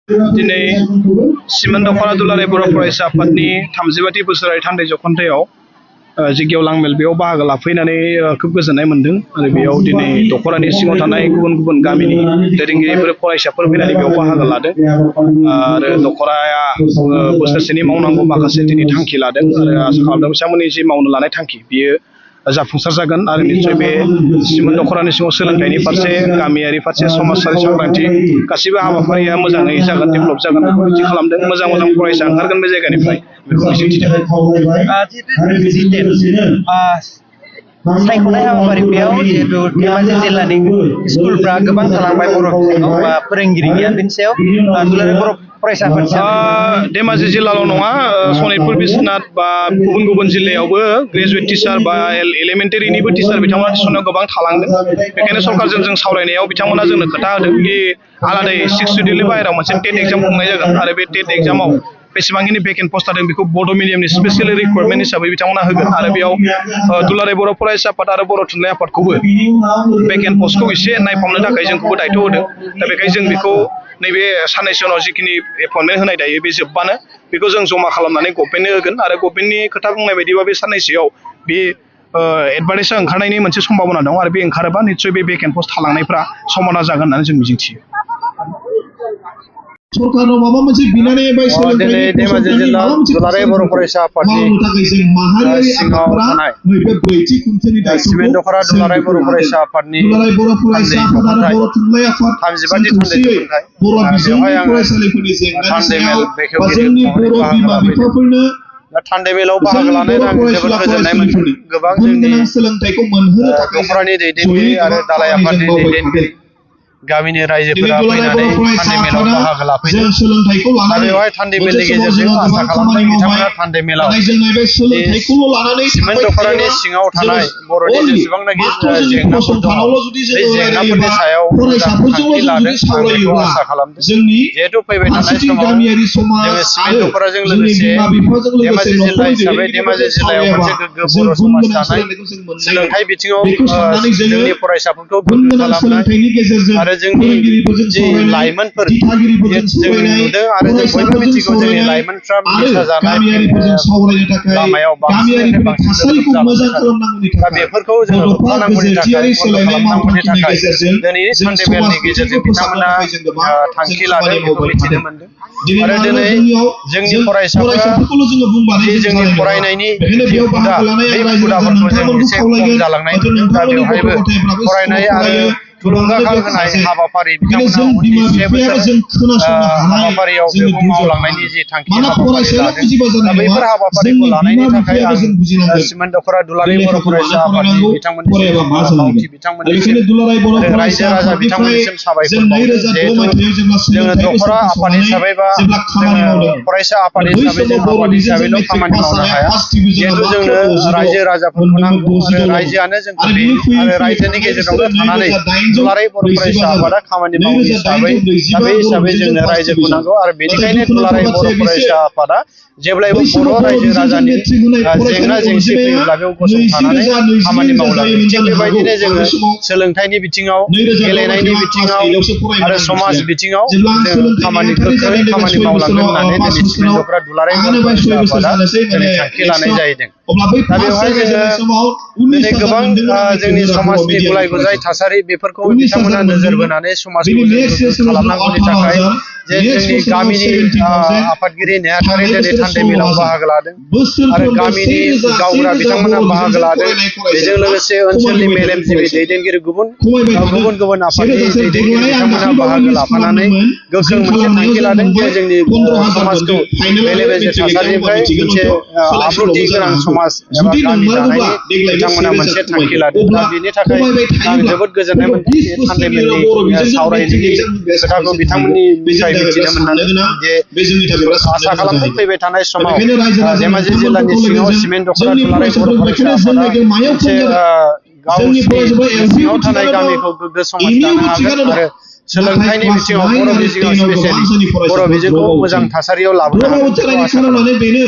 दिनै सिमोन दख'रा दुलाराय बर' फरायसा आफादनि 35थि बोसोरारि थान्दै जख'न्थायाव जि गेवलां मेल बेयाव बाहागो लाफैनानै खोब गोजोननाय मोन्दों आरो बेयाव दिनै दख'रानि सिङाव थानाय गुबुन गुबुन गामिनि दैदेनगिरिफोर फरायसाफोर फैनानै बेयाव बाहागो लादों आरो दख'राया बोसोरसेनि मावनांगौ माखासे दिनै थांखि लादों आरो आसा खालामदों बिथांमोननि जि मावनो लानाय थांखि बियो जाफुंसार जागोन आरो निश्चय बे सिमोन दख'रानि सिङाव सोलोंथाइनि फारसे गामियारि फारसे समाजारि सांग्रांथि गासिबो हाबाफारिया मोजाङै जागोन डेभेलप जागोन बेखौ मिजिं खालामदों मोजां मोजां फरायसा ओंखारगोन बे जायगानिफ्राय बेखौ मिजिंथिदों सायख'नाय हाबाफारि बेयाव जिहेतु धेमाजि जिल्लानि स्कुलफ्रा गोबां थालांबाय बर' बिजोङाव बा फोरोंगिरि गैया बेनि सायाव दुलाराय बर' फरायसा आफाद धेमाजि जिल्लाल' नङा सनितपुर बिश्वनाथ बा गुबुन गुबुन जिल्लायावबो ग्रेजुवेट टिचार बा एलिमेन्टारिनिबो टिचार बिथांमोना थिसननायाव गोबां थालांदों बेखायनो सरकारजों जों सावरायनायाव बिथांमोना जोंनो खोथा होदों कि आलादायै 6 सिडिउलनि बाहेरायाव मोनसे टेट एग्जाम खुंनाय जागोन आरो बे टेट एग्जामाव बेसेबांखिनि भेकेन्ट पस्ट थादों बेखौ बड' मिडियामनि स्पेसियेल रिक्वायरमेन्ट हिसाबै बिथांमोना होगोन आरो बेयाव दुलाराय बर' फरायसा आफाद आरो बर' थुनलाइ आफादखौबो भेकेन्ट पस्टखौ एसे नायफामनो थाखाय जोंखौबो दायथ' होदों दा बेखायनो जों बेखौ नैबे साननैसो उनाव जिखिनि एपइन्टमेन्ट होनाय दायो बे जोब्बानो बेखौ जों जमा खालामनानै गभर्नमेन्टनो होगोन आरो गभर्नमेन्टनि खोथा बुंनाय बायदिबा बे साननैसोआव बे एडभार्टाइजआ ओंखारनायनि मोनसे सम्भाबना दं आरो बे ओंखारोबा निश्चय बे भेकेन्ट पस्ट थालांनायफ्रा समाधान जागोन होननानै जों मिजिंथियो सरकारनाव माबा मोनसे बिनानै एबा दिनै धेमाजि जिल्ला दुलाराय बर' फरायसा आफादनि सिङाव थानाय सिमेन दख'रा दुलाराय बर' फरायसा आफादनि 35थि थान्दै जख'न्थाय बेवहाय आङो थान्दै मेल बेखेवगिरि थान्दै मेलाव बाहागो लानानै आं जोबोद गोजोननाय मोन्दों गोबां जोंनि दख'रानि दैदेनगिरि आरो दालाय आफादनि दैदेनगिरि गामिनि रायजोफोरा फैनानै थान्दै मेलाव बाहागो लाफैदों दा बेवहाय थान्दै मेलनि गेजेरजों आसा खालामदों बिथांमोना थान्दै मेलाव सिमेन दख'रानि सिङाव थानाय बर'नि जेसेबांनाखि जेंनाफोर दङ बे जेंनाफोरनि सायाव थांखि लादों आं बेखौ आसा खालामदों जिहेतु फैबाय थानाय समाव जोङो सिमेन दख'राजों लोगोसे धेमाजि जिल्ला हिसाबै धेमाजि जिल्लायाव मोनसे गोग्गो बर' समाज दानाय सोलोंथाइ बिथिङाव जोंनि फरायसाफोरखौ गोग्गो खालामनाय आरो जोंनि जि लाइमोनफोर जों नुदों आरो जों बयबो मिथिगौ जोंनि लाइमोनफ्रा निसा जानाय लामायाव बांसिननिफ्राय बांसिन जालांबाय दा बेफोरखौ जोङो होबथानांगौनि थाखाय बन्द' खालामनांगौनि थाखाय दिनैनि थान्दै मेलनि गेजेरजों बिथांमोना थांखि लादों बेखौ मिथिनो मोन्दों आरो दिनै जोंनि फरायसाफोरा जि जोंनि फरायनायनि जि हुदा बे हुदाफोरखौ जों एसे खम जालांनाय नुदों दा बेवहायबो फरायनाय आरो थुलुंगाखां होनाय हाबाफारि बिथांमोना 27 बोसोर हाबाफारियाव बेखौ मावलांनायनि जि थांखि हाबाफारि लादों दा बैफोर हाबाफारिखौ लानायनि थाखाय आं सिमेन दख'रा दुलाराय बर' फरायसा आफादनि बिथांमोननिसिम बावथि बिथांमोननिसिम आरो रायजो राजा बिथांमोननिसिम साबायखर बावो जिहेतु जोङो दख'रा आफाद हिसाबै बा जोङो फरायसा आफाद हिसाबै जों आफाद हिसाबैल' खामानि मावनो हाया जिहेतु जोंनो रायजो राजाफोरखौ नांगौ आरो रायजोआनो जोंखौ बेङो आरो रायजोनि गेजेरावनो थानानै दुलाराय बर' फरायसा आफादा खामानि मावो हिसाबै दा बे हिसाबै जोंनो रायजोखौ नांगौ आरो बेनिखायनो दुलाराय बर' फरायसा आफादा जेब्लायबो बर' रायजो राजानि जेंना जेंसि फैयोब्ला बेयाव गसंथानानै खामानि मावलाङो थिग बेबायदिनो जोङो सोलोंथाइनि बिथिङाव गेलेनायनि बिथिङाव आरो समाज बिथिङाव जों खामानि गोख्रोङै खामानि मावलांगोन होननानै दिनै सिमेन दख'रा दुलाराय बर' फरायसा आफादा दिनै थांखि लानाय जाहैदों दा बेवहाय जोङो दिनै गोबां जोंनि समाजनि गुलाय गुजाय थासारि बेफोरखौ बिथांमोना नोजोर बोनानै समाजखौ गोग्गो खालामनांगौनि थाखाय जे जोंनि गामिनि आफादगिरि नेहाथारि दिनै थान्दै मेलाव बाहागो लादों आरो गामिनि गावबुरा बिथांमोना बाहागो लादों बेजों लोगोसे ओनसोलनि मेलेमजिबि दैदेनगिरि गुबुन आफादनि दैदेनगिरि बिथांमोना बाहागो लाफानानै गोख्रों मोनसे थांखि लादों जे जोंनि समाजखौ बेले बेजे थासारिनिफ्राय मोनसे आब्रुथि गोनां समाज एबा गामि दानायनि बिथांमोना मोनसे थांखि लादों दा बेनि थाखाय आं जोबोद गोजोननाय मोन्दों बे थान्दै मेलनि सावरायनायनि खोथाखौ बिथांमोननिफ्राय मिथिनो मोननानै जे आसा खालामदों फैबाय थानाय समाव धेमाजि जिल्लानि सिङाव सिमेन दख'रा दुलाराय बर' फरायसा आफादा मोनसे गावनि सिङाव थानाय गामिखौ गोग्गो समाज दानो हागोन आरो सोलोंथाइनि बिथिङाव बर' बिजोङाव स्पेसियेलि बर' बिजोंखौ मोजां थासारियाव लाबोनो हागोन बेखौ आसा खालामो।